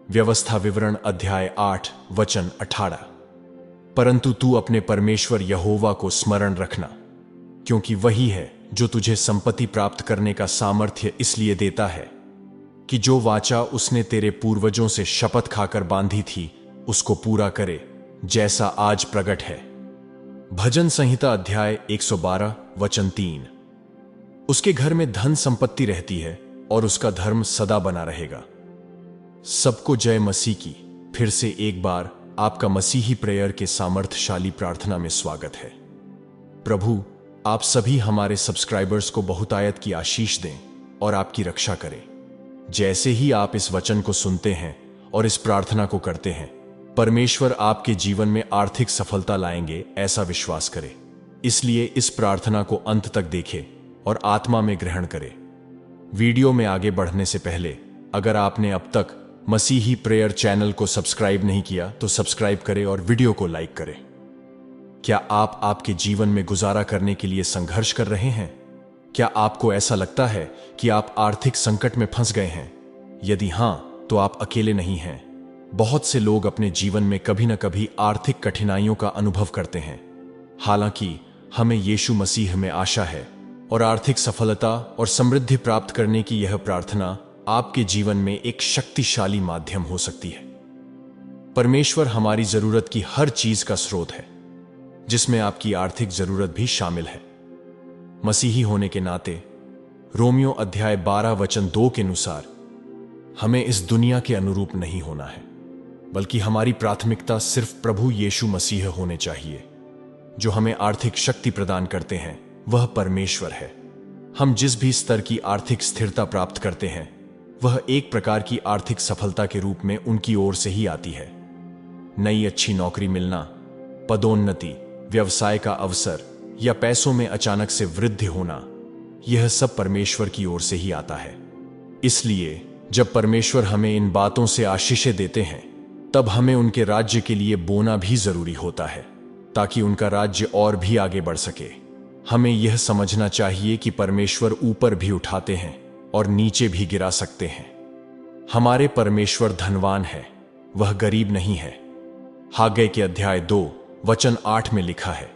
व्यवस्था विवरण अध्याय 8 वचन 18। परंतु तू अपने परमेश्वर यहोवा को स्मरण रखना, क्योंकि वही है जो तुझे संपत्ति प्राप्त करने का सामर्थ्य इसलिए देता है कि जो वाचा उसने तेरे पूर्वजों से शपथ खाकर बांधी थी उसको पूरा करे, जैसा आज प्रकट है। भजन संहिता अध्याय 112 वचन 3। उसके घर में धन संपत्ति रहती है और उसका धर्म सदा बना रहेगा। सबको जय मसीह की। फिर से एक बार आपका मसीही प्रेयर के सामर्थ्यशाली प्रार्थना में स्वागत है। प्रभु आप सभी हमारे सब्सक्राइबर्स को बहुतायत की आशीष दें और आपकी रक्षा करें। जैसे ही आप इस वचन को सुनते हैं और इस प्रार्थना को करते हैं, परमेश्वर आपके जीवन में आर्थिक सफलता लाएंगे, ऐसा विश्वास करें। इसलिए इस प्रार्थना को अंत तक देखें और आत्मा में ग्रहण करें। वीडियो में आगे बढ़ने से पहले अगर आपने अब तक मसीही प्रेयर चैनल को सब्सक्राइब नहीं किया तो सब्सक्राइब करें और वीडियो को लाइक करें। क्या आप आपके जीवन में गुजारा करने के लिए संघर्ष कर रहे हैं? क्या आपको ऐसा लगता है कि आप आर्थिक संकट में फंस गए हैं? यदि हां, तो आप अकेले नहीं हैं। बहुत से लोग अपने जीवन में कभी न कभी आर्थिक कठिनाइयों का अनुभव करते हैं। हालांकि हमें यीशु मसीह में आशा है और आर्थिक सफलता और समृद्धि प्राप्त करने की यह प्रार्थना आपके जीवन में एक शक्तिशाली माध्यम हो सकती है। परमेश्वर हमारी जरूरत की हर चीज का स्रोत है, जिसमें आपकी आर्थिक जरूरत भी शामिल है। मसीही होने के नाते रोमियो अध्याय 12 वचन 2 के अनुसार हमें इस दुनिया के अनुरूप नहीं होना है, बल्कि हमारी प्राथमिकता सिर्फ प्रभु यीशु मसीह होने चाहिए। जो हमें आर्थिक शक्ति प्रदान करते हैं वह परमेश्वर है। हम जिस भी स्तर की आर्थिक स्थिरता प्राप्त करते हैं वह एक प्रकार की आर्थिक सफलता के रूप में उनकी ओर से ही आती है। नई अच्छी नौकरी मिलना, पदोन्नति, व्यवसाय का अवसर या पैसों में अचानक से वृद्धि होना, यह सब परमेश्वर की ओर से ही आता है। इसलिए जब परमेश्वर हमें इन बातों से आशीषें देते हैं, तब हमें उनके राज्य के लिए बोना भी जरूरी होता है, ताकि उनका राज्य और भी आगे बढ़ सके। हमें यह समझना चाहिए कि परमेश्वर ऊपर भी उठाते हैं और नीचे भी गिरा सकते हैं। हमारे परमेश्वर धनवान है, वह गरीब नहीं है। हाग्गै के अध्याय 2 वचन 8 में लिखा है,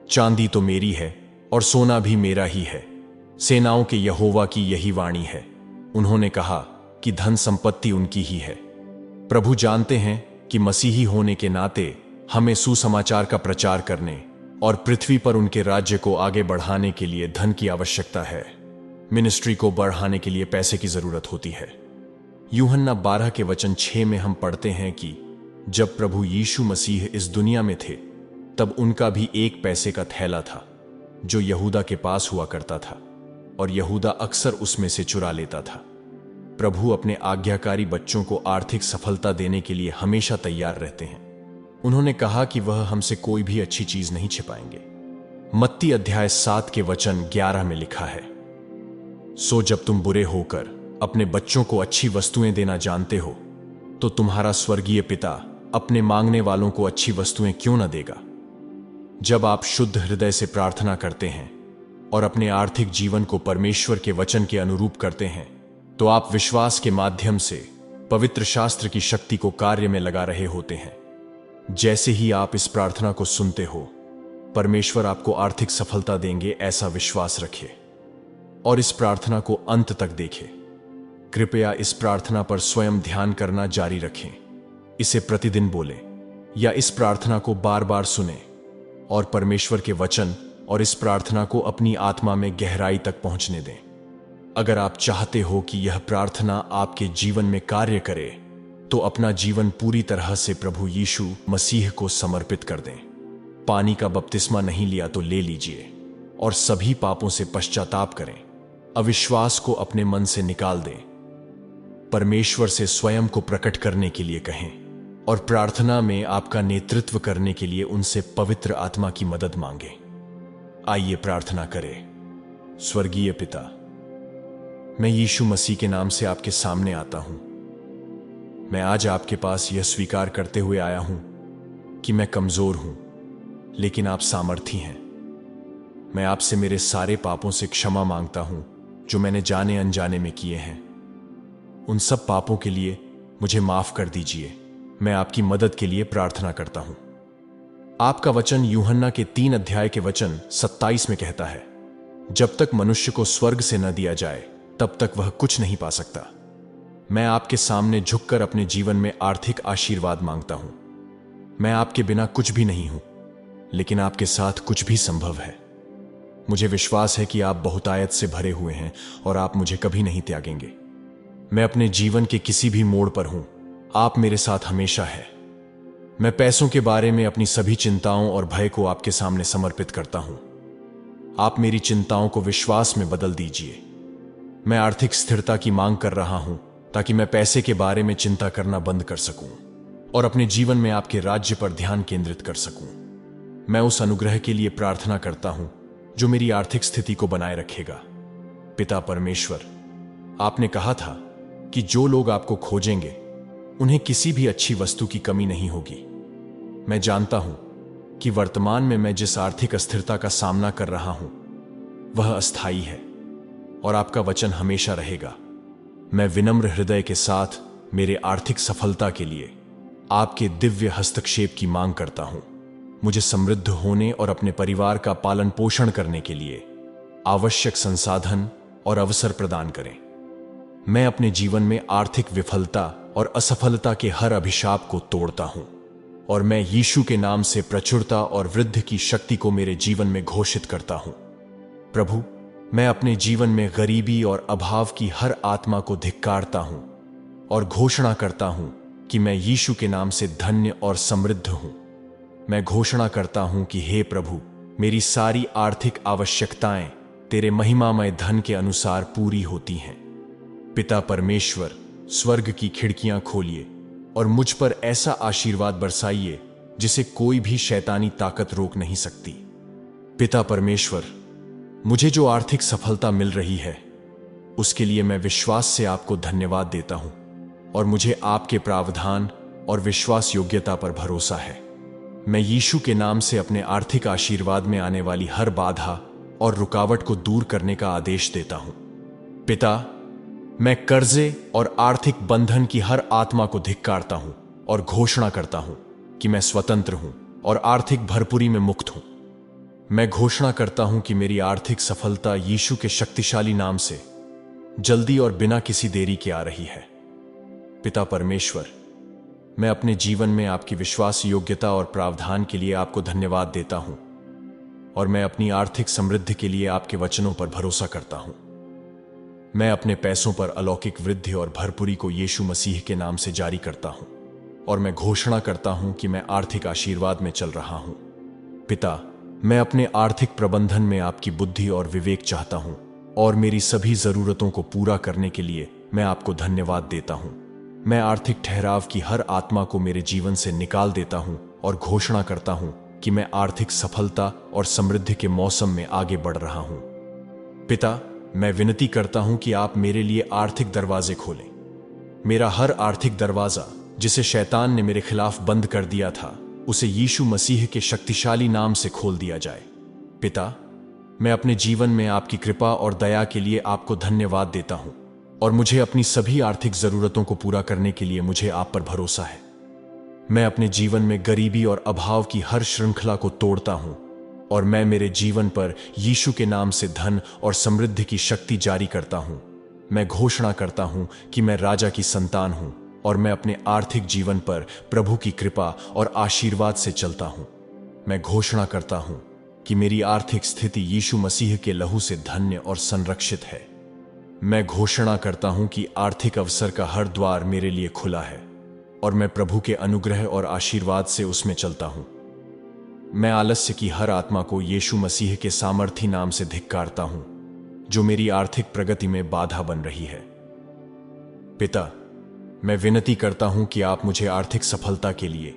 चांदी तो मेरी है और सोना भी मेरा ही है, सेनाओं के यहोवा की यही वाणी है। उन्होंने कहा कि धन संपत्ति उनकी ही है। प्रभु जानते हैं कि मसीही होने के नाते हमें सुसमाचार का प्रचार करने और पृथ्वी पर उनके राज्य को आगे बढ़ाने के लिए धन की आवश्यकता है। मिनिस्ट्री को बढ़ाने के लिए पैसे की जरूरत होती है। यूहन्ना 12 के वचन 6 में हम पढ़ते हैं कि जब प्रभु यीशु मसीह इस दुनिया में थे, तब उनका भी एक पैसे का थैला था जो यहूदा के पास हुआ करता था, और यहूदा अक्सर उसमें से चुरा लेता था। प्रभु अपने आज्ञाकारी बच्चों को आर्थिक सफलता देने के लिए हमेशा तैयार रहते हैं। उन्होंने कहा कि वह हमसे कोई भी अच्छी चीज नहीं छिपाएंगे। मत्ती अध्याय 7 के वचन 11 में लिखा है, सो जब तुम बुरे होकर अपने बच्चों को अच्छी वस्तुएं देना जानते हो, तो तुम्हारा स्वर्गीय पिता अपने मांगने वालों को अच्छी वस्तुएं क्यों न देगा। जब आप शुद्ध हृदय से प्रार्थना करते हैं और अपने आर्थिक जीवन को परमेश्वर के वचन के अनुरूप करते हैं, तो आप विश्वास के माध्यम से पवित्र शास्त्र की शक्ति को कार्य में लगा रहे होते हैं। जैसे ही आप इस प्रार्थना को सुनते हो, परमेश्वर आपको आर्थिक सफलता देंगे, ऐसा विश्वास रखें और इस प्रार्थना को अंत तक देखें। कृपया इस प्रार्थना पर स्वयं ध्यान करना जारी रखें। इसे प्रतिदिन बोलें या इस प्रार्थना को बार बार सुनें और परमेश्वर के वचन और इस प्रार्थना को अपनी आत्मा में गहराई तक पहुंचने दें। अगर आप चाहते हो कि यह प्रार्थना आपके जीवन में कार्य करे, तो अपना जीवन पूरी तरह से प्रभु यीशु मसीह को समर्पित कर दें। पानी का बपतिस्मा नहीं लिया तो ले लीजिए और सभी पापों से पश्चाताप करें। अविश्वास को अपने मन से निकाल दें। परमेश्वर से स्वयं को प्रकट करने के लिए कहें और प्रार्थना में आपका नेतृत्व करने के लिए उनसे पवित्र आत्मा की मदद मांगें। आइए प्रार्थना करें। स्वर्गीय पिता, मैं यीशु मसीह के नाम से आपके सामने आता हूं। मैं आज आपके पास यह स्वीकार करते हुए आया हूं कि मैं कमजोर हूं, लेकिन आप सामर्थी हैं। मैं आपसे मेरे सारे पापों से क्षमा मांगता हूं जो मैंने जाने अनजाने में किए हैं। उन सब पापों के लिए मुझे माफ कर दीजिए। मैं आपकी मदद के लिए प्रार्थना करता हूं। आपका वचन यूहन्ना के 3 अध्याय के वचन 27 में कहता है, जब तक मनुष्य को स्वर्ग से न दिया जाए तब तक वह कुछ नहीं पा सकता। मैं आपके सामने झुककर अपने जीवन में आर्थिक आशीर्वाद मांगता हूं। मैं आपके बिना कुछ भी नहीं हूं, लेकिन आपके साथ कुछ भी संभव है। मुझे विश्वास है कि आप बहुतायत से भरे हुए हैं और आप मुझे कभी नहीं त्यागेंगे। मैं अपने जीवन के किसी भी मोड़ पर हूं, आप मेरे साथ हमेशा है। मैं पैसों के बारे में अपनी सभी चिंताओं और भय को आपके सामने समर्पित करता हूं। आप मेरी चिंताओं को विश्वास में बदल दीजिए। मैं आर्थिक स्थिरता की मांग कर रहा हूं ताकि मैं पैसे के बारे में चिंता करना बंद कर सकूं और अपने जीवन में आपके राज्य पर ध्यान केंद्रित कर सकूं। मैं उस अनुग्रह के लिए प्रार्थना करता हूं जो मेरी आर्थिक स्थिति को बनाए रखेगा। पिता परमेश्वर, आपने कहा था कि जो लोग आपको खोजेंगे उन्हें किसी भी अच्छी वस्तु की कमी नहीं होगी। मैं जानता हूं कि वर्तमान में मैं जिस आर्थिक अस्थिरता का सामना कर रहा हूं वह अस्थायी है और आपका वचन हमेशा रहेगा। मैं विनम्र हृदय के साथ मेरे आर्थिक सफलता के लिए आपके दिव्य हस्तक्षेप की मांग करता हूं। मुझे समृद्ध होने और अपने परिवार का पालन पोषण करने के लिए आवश्यक संसाधन और अवसर प्रदान करें। मैं अपने जीवन में आर्थिक विफलता और असफलता के हर अभिशाप को तोड़ता हूं और मैं यीशु के नाम से प्रचुरता और वृद्धि की शक्ति को मेरे जीवन में घोषित करता हूं। प्रभु, मैं अपने जीवन में गरीबी और अभाव की हर आत्मा को धिक्कारता हूं और घोषणा करता हूं कि मैं यीशु के नाम से धन्य और समृद्ध हूं। मैं घोषणा करता हूं कि हे प्रभु, मेरी सारी आर्थिक आवश्यकताएं तेरे महिमामय धन के अनुसार पूरी होती हैं। पिता परमेश्वर, स्वर्ग की खिड़कियां खोलिए और मुझ पर ऐसा आशीर्वाद बरसाइए जिसे कोई भी शैतानी ताकत रोक नहीं सकती। पिता परमेश्वर, मुझे जो आर्थिक सफलता मिल रही है उसके लिए मैं विश्वास से आपको धन्यवाद देता हूं और मुझे आपके प्रावधान और विश्वास योग्यता पर भरोसा है। मैं यीशु के नाम से अपने आर्थिक आशीर्वाद में आने वाली हर बाधा और रुकावट को दूर करने का आदेश देता हूं। पिता, मैं कर्जे और आर्थिक बंधन की हर आत्मा को धिक्कारता हूं और घोषणा करता हूं कि मैं स्वतंत्र हूं और आर्थिक भरपूरी में मुक्त हूं। मैं घोषणा करता हूं कि मेरी आर्थिक सफलता यीशु के शक्तिशाली नाम से जल्दी और बिना किसी देरी के आ रही है। पिता परमेश्वर, मैं अपने जीवन में आपकी विश्वास योग्यता और प्रावधान के लिए आपको धन्यवाद देता हूं और मैं अपनी आर्थिक समृद्धि के लिए आपके वचनों पर भरोसा करता हूं। मैं अपने पैसों पर अलौकिक वृद्धि और भरपूरी को यीशु मसीह के नाम से जारी करता हूं और मैं घोषणा करता हूं कि मैं आर्थिक आशीर्वाद में चल रहा हूं। पिता, मैं अपने आर्थिक प्रबंधन में आपकी बुद्धि और विवेक चाहता हूं और मेरी सभी जरूरतों को पूरा करने के लिए मैं आपको धन्यवाद देता हूं। मैं आर्थिक ठहराव की हर आत्मा को मेरे जीवन से निकाल देता हूं और घोषणा करता हूं कि मैं आर्थिक सफलता और समृद्धि के मौसम में आगे बढ़ रहा हूं। पिता, मैं विनती करता हूं कि आप मेरे लिए आर्थिक दरवाजे खोलें। मेरा हर आर्थिक दरवाजा जिसे शैतान ने मेरे खिलाफ बंद कर दिया था उसे यीशु मसीह के शक्तिशाली नाम से खोल दिया जाए। पिता, मैं अपने जीवन में आपकी कृपा और दया के लिए आपको धन्यवाद देता हूं और मुझे अपनी सभी आर्थिक जरूरतों को पूरा करने के लिए मुझे आप पर भरोसा है। मैं अपने जीवन में गरीबी और अभाव की हर श्रृंखला को तोड़ता हूं और मैं मेरे जीवन पर यीशु के नाम से धन और समृद्धि की शक्ति जारी करता हूं। मैं घोषणा करता हूं कि मैं राजा की संतान हूं और मैं अपने आर्थिक जीवन पर प्रभु की कृपा और आशीर्वाद से चलता हूं। मैं घोषणा करता हूं कि मेरी आर्थिक स्थिति यीशु मसीह के लहू से धन्य और संरक्षित है। मैं घोषणा करता हूं कि आर्थिक अवसर का हर द्वार मेरे लिए खुला है और मैं प्रभु के अनुग्रह और आशीर्वाद से उसमें चलता हूं। मैं आलस्य की हर आत्मा को यीशु मसीह के सामर्थी नाम से धिक्कारता हूं जो मेरी आर्थिक प्रगति में बाधा बन रही है। पिता, मैं विनती करता हूं कि आप मुझे आर्थिक सफलता के लिए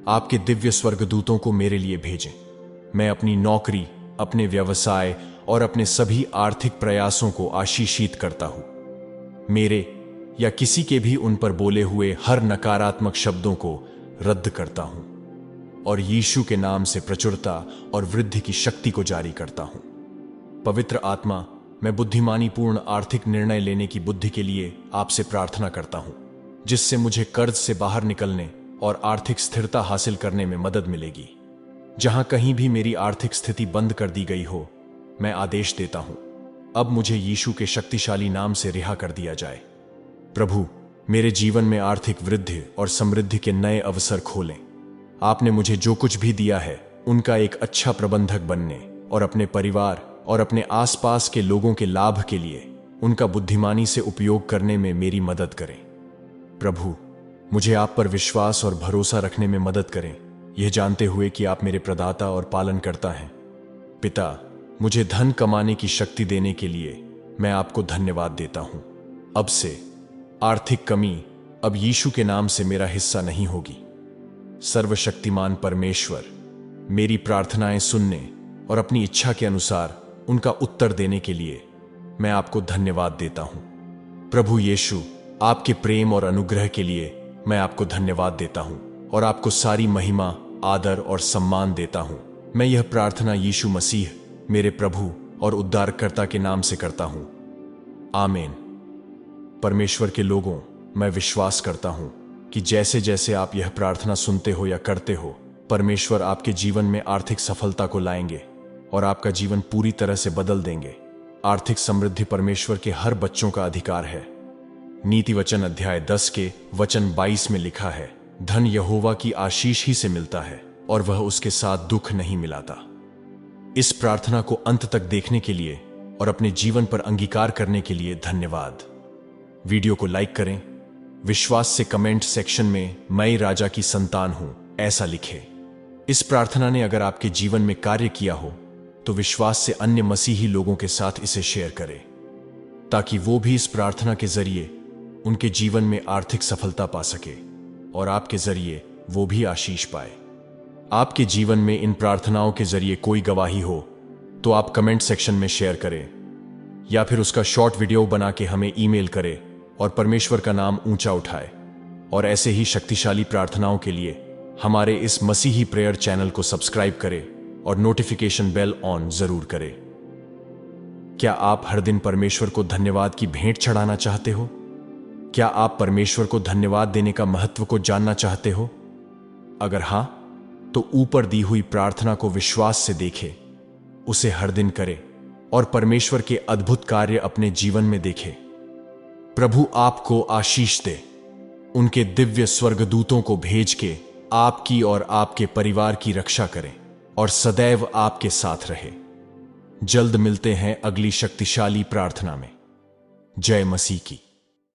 आपके दिव्य स्वर्गदूतों को मेरे लिए भेजें। मैं अपनी नौकरी, अपने व्यवसाय और अपने सभी आर्थिक प्रयासों को आशीषित करता हूं। मेरे या किसी के भी उन पर बोले हुए हर नकारात्मक शब्दों को रद्द करता हूं और यीशु के नाम से प्रचुरता और वृद्धि की शक्ति को जारी करता हूं। पवित्र आत्मा, मैं बुद्धिमानी पूर्ण आर्थिक निर्णय लेने की बुद्धि के लिए आपसे प्रार्थना करता हूं। जिससे मुझे कर्ज से बाहर निकलने और आर्थिक स्थिरता हासिल करने में मदद मिलेगी। जहां कहीं भी मेरी आर्थिक स्थिति बंद कर दी गई हो, मैं आदेश देता हूं, अब मुझे यीशु के शक्तिशाली नाम से रिहा कर दिया जाए। प्रभु, मेरे जीवन में आर्थिक वृद्धि और समृद्धि के नए अवसर खोलें। आपने मुझे जो कुछ भी दिया है, उनका एक अच्छा प्रबंधक बनने और अपने परिवार और अपने आसपास के लोगों के लाभ के लिए उनका बुद्धिमानी से उपयोग करने में मेरी मदद करें। प्रभु, मुझे आप पर विश्वास और भरोसा रखने में मदद करें, यह जानते हुए कि आप मेरे प्रदाता और पालनकर्ता हैं। पिता, मुझे धन कमाने की शक्ति देने के लिए मैं आपको धन्यवाद देता हूं। अब से आर्थिक कमी अब यीशु के नाम से मेरा हिस्सा नहीं होगी। सर्वशक्तिमान परमेश्वर, मेरी प्रार्थनाएं सुनने और अपनी इच्छा के अनुसार उनका उत्तर देने के लिए मैं आपको धन्यवाद देता हूं। प्रभु यीशु, आपके प्रेम और अनुग्रह के लिए मैं आपको धन्यवाद देता हूं और आपको सारी महिमा, आदर और सम्मान देता हूं। मैं यह प्रार्थना यीशु मसीह, मेरे प्रभु और उद्धारकर्ता के नाम से करता हूं। आमीन। परमेश्वर के लोगों, मैं विश्वास करता हूं कि जैसे जैसे आप यह प्रार्थना सुनते हो या करते हो, परमेश्वर आपके जीवन में आर्थिक सफलता को लाएंगे और आपका जीवन पूरी तरह से बदल देंगे। आर्थिक समृद्धि परमेश्वर के हर बच्चों का अधिकार है। नीति वचन अध्याय 10 के वचन 22 में लिखा है, धन यहोवा की आशीष ही से मिलता है और वह उसके साथ दुख नहीं मिलाता। इस प्रार्थना को अंत तक देखने के लिए और अपने जीवन पर अंगीकार करने के लिए धन्यवाद। वीडियो को लाइक करें। विश्वास से कमेंट सेक्शन में मैं राजा की संतान हूं ऐसा लिखें। इस प्रार्थना ने अगर आपके जीवन में कार्य किया हो तो विश्वास से अन्य मसीही लोगों के साथ इसे शेयर करें, ताकि वो भी इस प्रार्थना के जरिए उनके जीवन में आर्थिक सफलता पा सके और आपके जरिए वो भी आशीष पाए। आपके जीवन में इन प्रार्थनाओं के जरिए कोई गवाही हो तो आप कमेंट सेक्शन में शेयर करें या फिर उसका शॉर्ट वीडियो बना के हमें ईमेल करें और परमेश्वर का नाम ऊंचा उठाए। और ऐसे ही शक्तिशाली प्रार्थनाओं के लिए हमारे इस मसीही प्रेयर चैनल को सब्सक्राइब करें और नोटिफिकेशन बेल ऑन जरूर करें। क्या आप हर दिन परमेश्वर को धन्यवाद की भेंट चढ़ाना चाहते हो? क्या आप परमेश्वर को धन्यवाद देने का महत्व को जानना चाहते हो? अगर हां, तो ऊपर दी हुई प्रार्थना को विश्वास से देखें, उसे हर दिन करें और परमेश्वर के अद्भुत कार्य अपने जीवन में देखें। प्रभु आपको आशीष दे, उनके दिव्य स्वर्गदूतों को भेज के आपकी और आपके परिवार की रक्षा करें और सदैव आपके साथ रहे। जल्द मिलते हैं अगली शक्तिशाली प्रार्थना में। जय मसीह की।